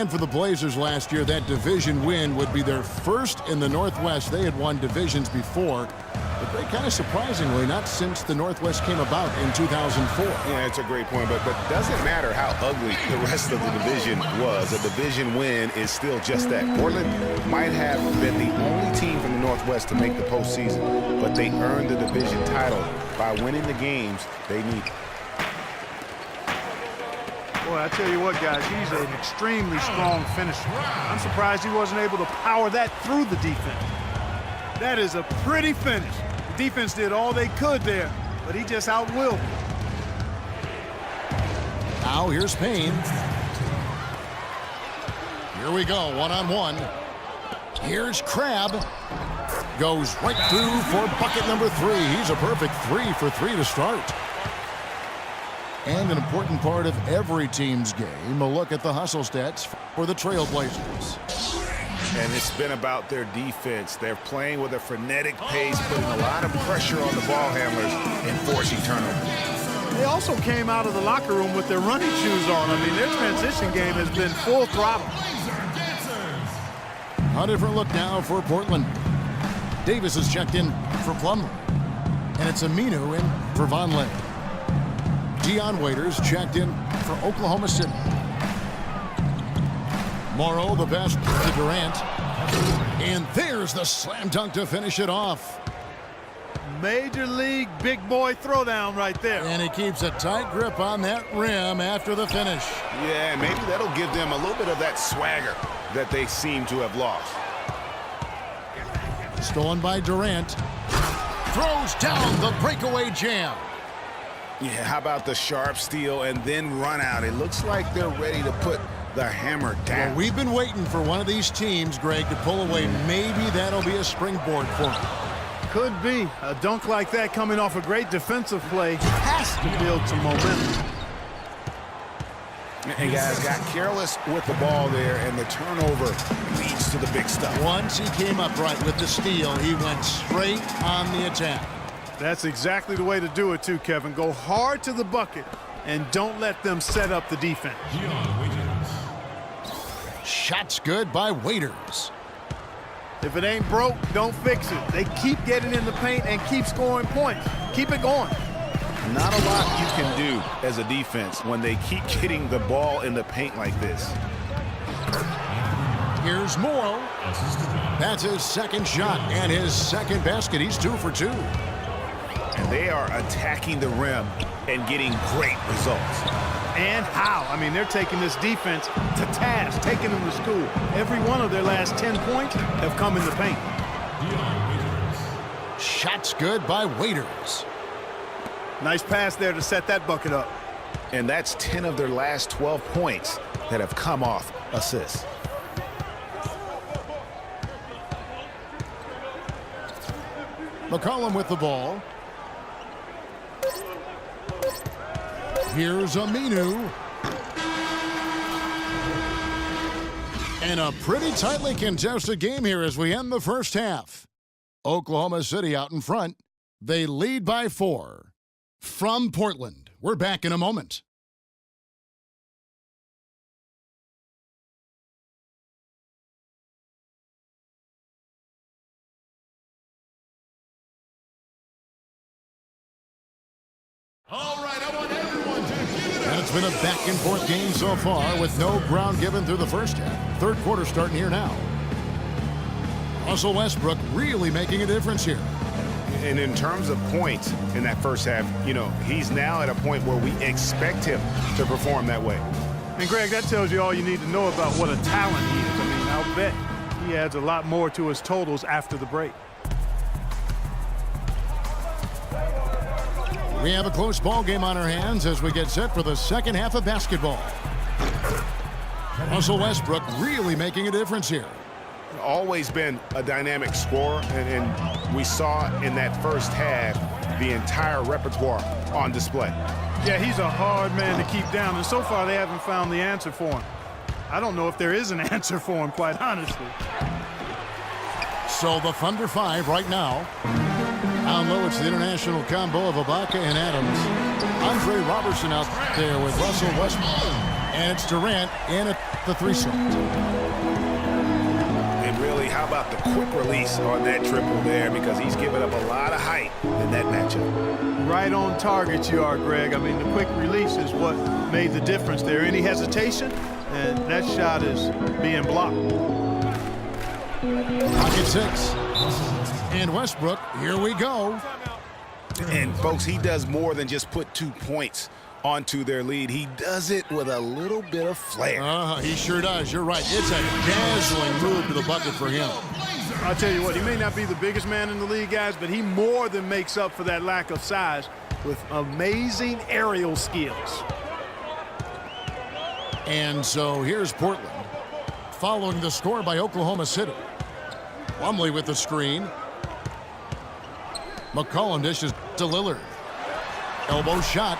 And for the Blazers last year, that division win would be their first in the Northwest. They had won divisions before, but they kind of surprisingly, not since the Northwest came about in 2004. Yeah, it's a great point, but doesn't matter how ugly the rest of the division was. A division win is still just that. Portland might have been the only team from the Northwest to make the postseason, but they earned the division title by winning the games they needed. Boy, I tell you what, guys, he's an extremely strong finisher. I'm surprised he wasn't able to power that through the defense. That is a pretty finish. The defense did all they could there, but he just outwilled them. Now here's Payne. Here we go, one-on-one. Here's Crabbe. Goes right through for bucket number 3. He's a perfect 3 for 3 to start. And an important part of every team's game, a look at the hustle stats for the Trailblazers. And it's been about their defense. They're playing with a frenetic pace, putting a lot of pressure on the ball handlers and forcing turnovers. They also came out of the locker room with their running shoes on. I mean, their transition game has been full throttle. A different look now for Portland. Davis is checked in for Plumlee. And it's Aminu in for Vonleh. Dion Waiters checked in for Oklahoma City. Morrow the best to Durant. And there's the slam dunk to finish it off. Major league big boy throwdown right there. And he keeps a tight grip on that rim after the finish. Yeah, maybe that'll give them a little bit of that swagger that they seem to have lost. Stolen by Durant. Throws down the breakaway jam. Yeah, how about the sharp steal and then run out? It looks like they're ready to put the hammer down. Well, we've been waiting for one of these teams, Greg, to pull away. Maybe that'll be a springboard for them. Could be. A dunk like that coming off a great defensive play has to build some momentum. And guys got careless with the ball there, and the turnover leads to the big stuff. Once he came up right with the steal, he went straight on the attack. That's exactly the way to do it too, Kevin. Go hard to the bucket and don't let them set up the defense. Shots good by Waiters. If it ain't broke, don't fix it. They keep getting in the paint and keep scoring points. Keep it going. Not a lot you can do as a defense when they keep getting the ball in the paint like this. Here's Morrow. That's his second shot and his second basket. He's 2 for 2. And they are attacking the rim and getting great results. And how? I mean, they're taking this defense to task, taking them to school. Every one of their last 10 points have come in the paint. Shots good by Waiters. Nice pass there to set that bucket up. And that's 10 of their last 12 points that have come off assists. McCollum with the ball. Here's Aminu. And a pretty tightly contested game here as we end the first half. Oklahoma City out in front. They lead by 4. From Portland, we're back in a moment. All right, I want everyone to give it up. And it's been a back-and-forth game so far with no ground given through the first half. Third quarter starting here now. Russell Westbrook really making a difference here. And in terms of points in that first half, you know, he's now at a point where we expect him to perform that way. And, Greg, that tells you all you need to know about what a talent he is. I mean, I'll bet he adds a lot more to his totals after the break. We have a close ball game on our hands as we get set for the second half of basketball. Russell Westbrook really making a difference here. Always been a dynamic scorer, and we saw in that first half the entire repertoire on display. Yeah, he's a hard man to keep down, and so far they haven't found the answer for him. I don't know if there is an answer for him, quite honestly. So the Thunder 5 right now. Down low, it's the international combo of Ibaka and Adams. Andre Robertson out there with Russell Westbrook. And it's Durant in it. the three slot. And really, how about the quick release on that triple there, because he's given up a lot of height in that matchup. Right on target you are, Greg. I mean, the quick release is what made the difference there. Any hesitation, and that shot is being blocked. Pocket 6. And Westbrook, here we go. And, folks, he does more than just put 2 points onto their lead. He does it with a little bit of flair. He sure does. You're right. It's a dazzling move to the bucket for him. I'll tell you what, he may not be the biggest man in the league, guys, but he more than makes up for that lack of size with amazing aerial skills. And so here's Portland, following the score by Oklahoma City. Plumlee with the screen. McCollum dishes to Lillard. Elbow shot.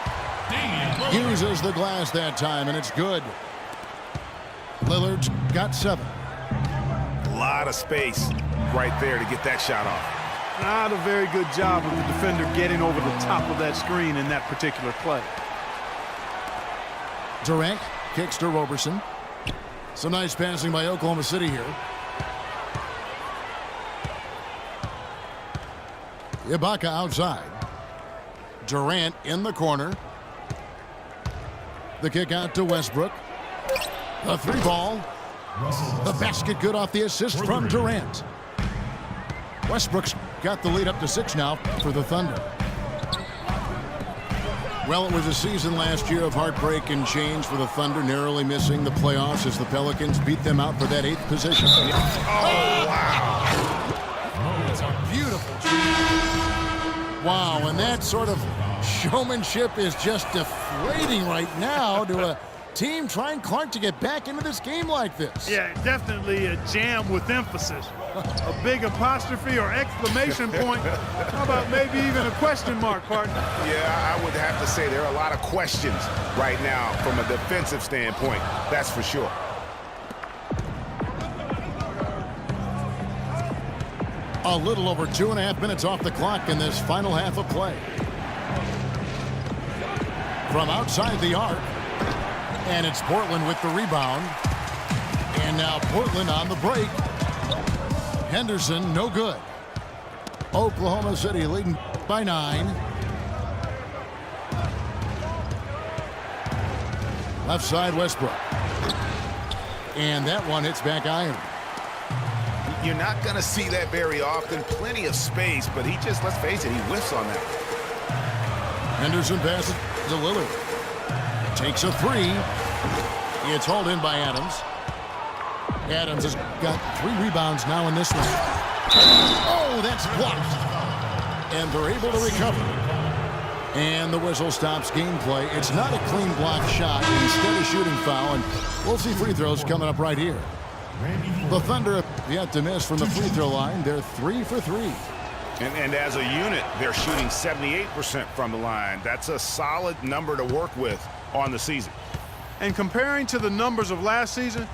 Uses the glass that time, and it's good. Lillard's got 7. A lot of space right there to get that shot off. Not a very good job of the defender getting over the top of that screen in that particular play. Durant kicks to Roberson. Some nice passing by Oklahoma City here. Ibaka outside. Durant in the corner. The kick out to Westbrook. The 3-ball. The basket good off the assist from Durant. Westbrook's got the lead up to 6 now for the Thunder. Well, it was a season last year of heartbreak and change for the Thunder, narrowly missing the playoffs as the Pelicans beat them out for that 8th position. Oh, wow. It's a beautiful shot. Wow, and that sort of showmanship is just deflating right now to a team trying, Clark, to get back into this game like this. Yeah, definitely a jam with emphasis. A big apostrophe or exclamation point. How about maybe even a question mark, partner? Yeah, I would have to say there are a lot of questions right now from a defensive standpoint. That's for sure. A little over 2.5 minutes off the clock in this final half of play. From outside the arc. And it's Portland with the rebound. And now Portland on the break. Henderson, no good. Oklahoma City leading by 9. Left side, Westbrook. And that one hits back iron. You're not going to see that very often. Plenty of space, but he just, let's face it, he whiffs on that. Henderson passes to Lillard. Takes a 3. It's hauled in by Adams. Adams has got 3 rebounds now in this one. Oh, that's blocked. And they're able to recover. And the whistle stops gameplay. It's not a clean block shot. Instead, a shooting foul. And we'll see free throws coming up right here. The Thunder have yet to miss from the free throw line. They're 3 for 3. And as a unit, they're shooting 78% from the line. That's a solid number to work with on the season. And comparing to the numbers of last season,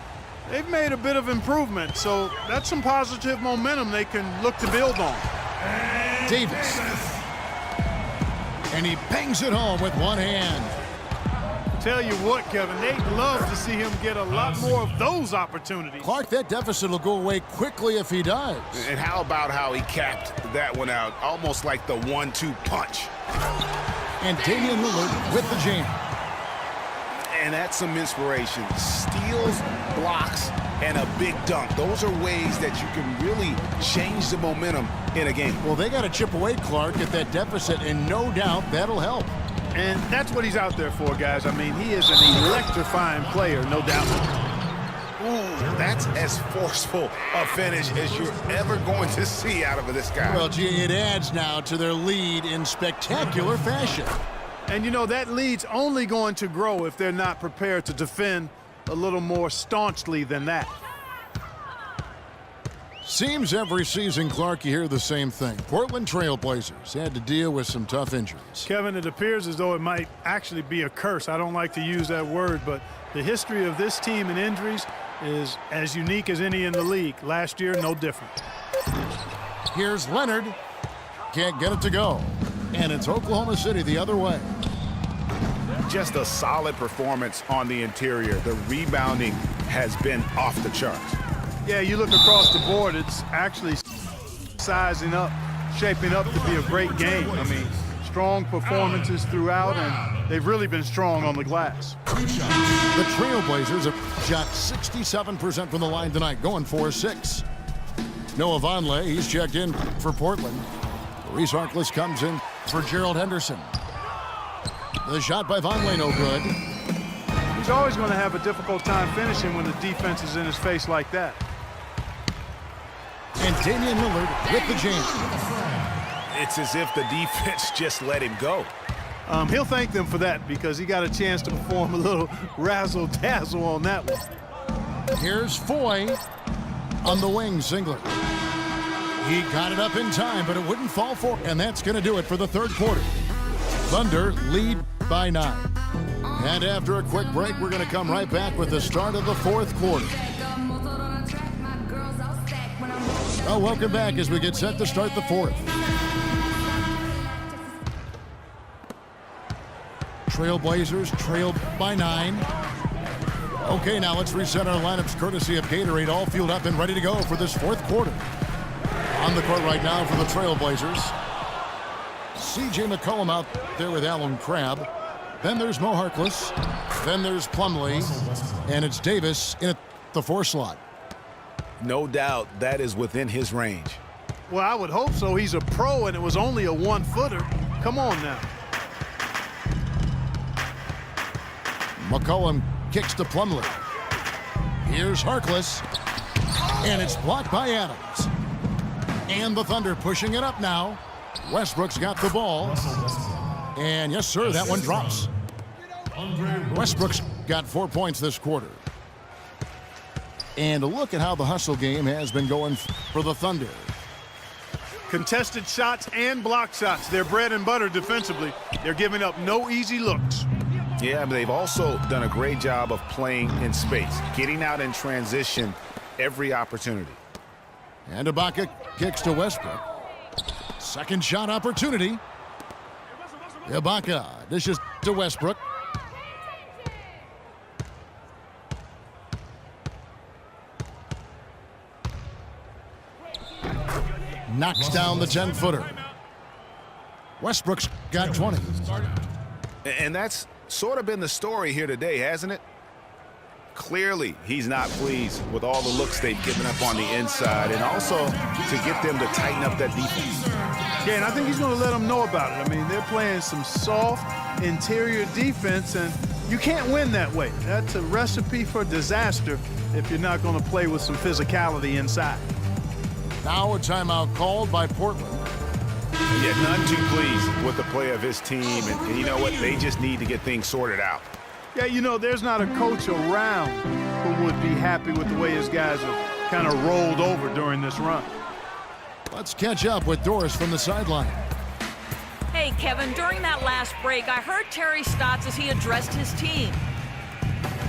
they've made a bit of improvement. So that's some positive momentum they can look to build on. Davis. And he bangs it home with one hand. Tell you what, Kevin, they'd love to see him get a lot more of those opportunities. Clark, that deficit will go away quickly if he does. And how about how he capped that one out, almost like the 1-2 punch. And Damian Lillard with the jam. And that's some inspiration. Steals, blocks, and a big dunk. Those are ways that you can really change the momentum in a game. Well, they got to chip away, Clark, at that deficit, and no doubt that'll help. And that's what he's out there for, guys. I mean, he is an electrifying player, no doubt. Ooh, that's as forceful a finish as you're ever going to see out of this guy. Well, gee, it adds now to their lead in spectacular fashion. And, you know, that lead's only going to grow if they're not prepared to defend a little more staunchly than that. Seems every season, Clark, you hear the same thing. Portland Trail Blazers had to deal with some tough injuries. Kevin, it appears as though it might actually be a curse. I don't like to use that word, but the history of this team in injuries is as unique as any in the league. Last year, no different. Here's Leonard. Can't get it to go. And it's Oklahoma City the other way. Just a solid performance on the interior. The rebounding has been off the charts. Yeah, you look across the board, it's actually sizing up, shaping up to be a great game. I mean, strong performances throughout, and they've really been strong on the glass. The Trailblazers have shot 67% from the line tonight, going 4-6. Noah Vonleh, he's checked in for Portland. Reese Harkless comes in for Gerald Henderson. The shot by Vonleh, no good. He's always going to have a difficult time finishing when the defense is in his face like that. And Damian Lillard with the jam. It's as if the defense just let him go. He'll thank them for that because he got a chance to perform a little razzle-dazzle on that one. Here's Foy on the wing, Zingler. He got it up in time, but it wouldn't fall for him. And that's going to do it for the third quarter. Thunder lead by 9. And after a quick break, we're going to come right back with the start of the fourth quarter. Well, welcome back as we get set to start the fourth. Trailblazers trailed by 9. Okay, now let's reset our lineups courtesy of Gatorade, all fueled up and ready to go for this fourth quarter. On the court right now for the Trailblazers, C.J. McCollum out there with Alan Crabb. Then there's Mo Harkless. Then there's Plumlee. And it's Davis in at the 4 slot. No doubt that is within his range. Well, I would hope so. He's a pro, and it was only a 1-footer. Come on now. McCollum kicks to Plumlee. Here's Harkless. And it's blocked by Adams. And the Thunder pushing it up now. Westbrook's got the ball. And yes, sir, that one drops. Westbrook's got 4 points this quarter. And look at how the hustle game has been going for the Thunder. Contested shots and block shots. They're bread and butter defensively. They're giving up no easy looks. Yeah, but they've also done a great job of playing in space, getting out in transition every opportunity. And Ibaka kicks to Westbrook. Second shot opportunity. Ibaka dishes to Westbrook. Knocks down the 10-footer. Westbrook's got 20. And that's sort of been the story here today, hasn't it? Clearly, he's not pleased with all the looks they've given up on the inside, and also to get them to tighten up that defense. Yeah, and I think he's going to let them know about it. I mean, they're playing some soft interior defense, and you can't win that way. That's a recipe for disaster if you're not going to play with some physicality inside. Now a timeout called by Portland. Yeah, none too pleased with the play of his team, and you know what? They just need to get things sorted out. Yeah, you know, there's not a coach around who would be happy with the way his guys have kind of rolled over during this run. Let's catch up with Doris from the sideline. Hey, Kevin, during that last break, I heard Terry Stotts as he addressed his team.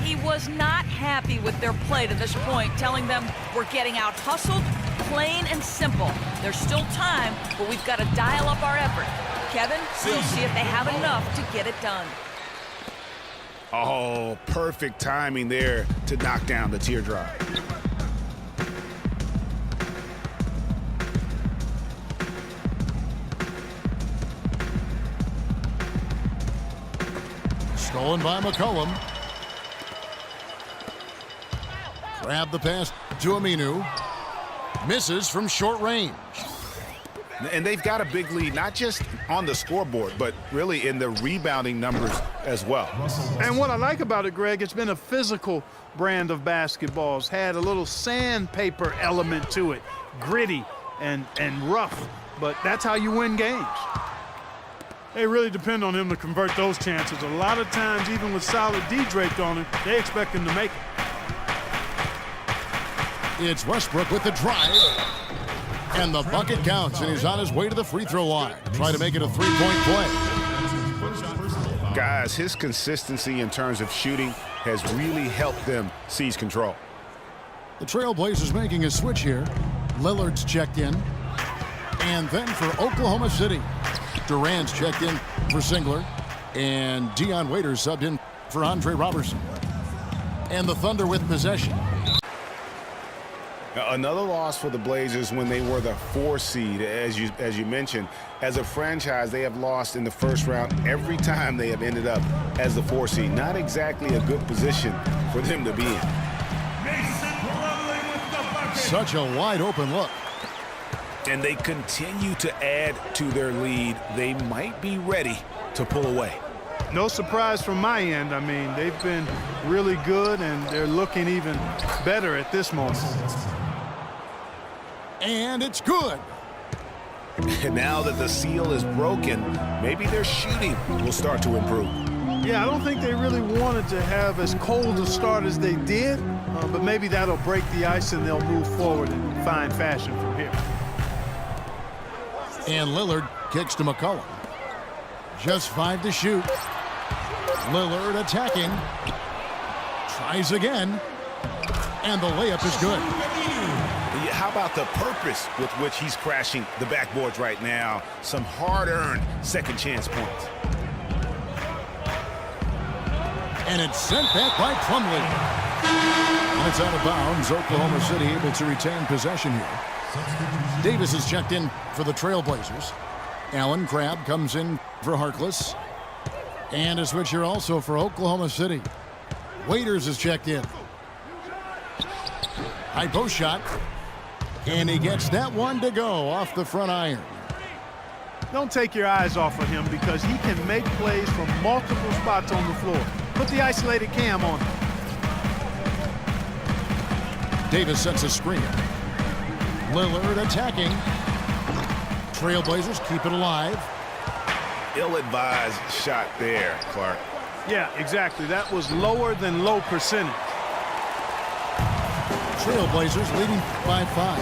He was not happy with their play to this point, telling them we're getting out hustled, plain and simple. There's still time, but we've got to dial up our effort. Kevin, we'll see if they have enough to get it done. Oh, perfect timing there to knock down the teardrop. Stolen by McCollum. Grab the pass to Aminu. Misses from short range. And they've got a big lead, not just on the scoreboard, but really in the rebounding numbers as well. And what I like about it, Greg, it's been a physical brand of basketball. It's had a little sandpaper element to it, gritty and rough, but that's how you win games. They really depend on him to convert those chances. A lot of times, even with solid D draped on him, they expect him to make it. It's Westbrook with the drive. And the bucket counts, and he's on his way to the free throw line. Try to make it a three-point play. Guys, his consistency in terms of shooting has really helped them seize control. The Trailblazers making a switch here. Lillard's checked in. And then for Oklahoma City, Durant's checked in for Singler. And Dion Waiters subbed in for Andre Robertson. And the Thunder with possession. Another loss for the Blazers when they were the 4 seed, as you mentioned. As a franchise, they have lost in the first round every time they have ended up as the 4 seed. Not exactly a good position for them to be in. Such a wide open look. And they continue to add to their lead. They might be ready to pull away. No surprise from my end. I mean, they've been really good, and they're looking even better at this moment. And it's good. And now that the seal is broken, maybe their shooting will start to improve. Yeah, I don't think they really wanted to have as cold a start as they did, but maybe that'll break the ice and they'll move forward in fine fashion from here. And Lillard kicks to McCollum. Just 5 to shoot. Lillard attacking. Tries again. And the layup is good. How about the purpose with which he's crashing the backboards right now? Some hard-earned second chance points. And it's sent back by Plumlee. And it's out of bounds. Oklahoma City able to retain possession here. Davis is checked in for the Trailblazers. Allen Crabbe comes in for Harkless. And a switch here also for Oklahoma City. Waiters is checked in. High post shot. And he gets that one to go off the front iron. Don't take your eyes off of him because he can make plays from multiple spots on the floor. Put the isolated cam on him. Davis sets a screen. Lillard attacking. Trailblazers keep it alive. Ill-advised shot there, Clark. Yeah, exactly. That was lower than low percentage. Trailblazers leading by 5.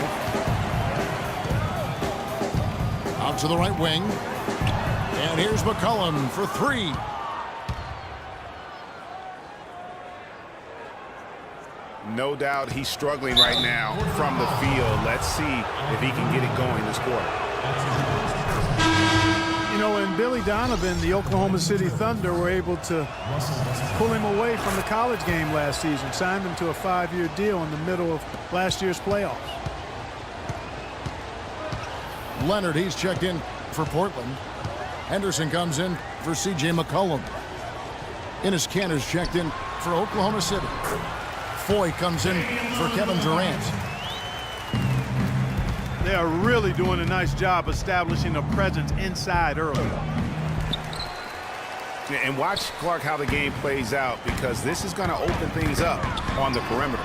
Out to the right wing. And here's McCollum for 3. No doubt he's struggling right now from the field. Let's see if he can get it going this quarter. You know, and Billy Donovan, the Oklahoma City Thunder, were able to pull him away from the college game last season, signed him to a 5-year deal in the middle of last year's playoffs. Leonard, he's checked in for Portland. Henderson comes in for C.J. McCollum. Enes Kanter's checked in for Oklahoma City. Foy comes in for Kevin Durant. They are really doing a nice job establishing a presence inside early. And watch, Clark, how the game plays out, because this is going to open things up on the perimeter.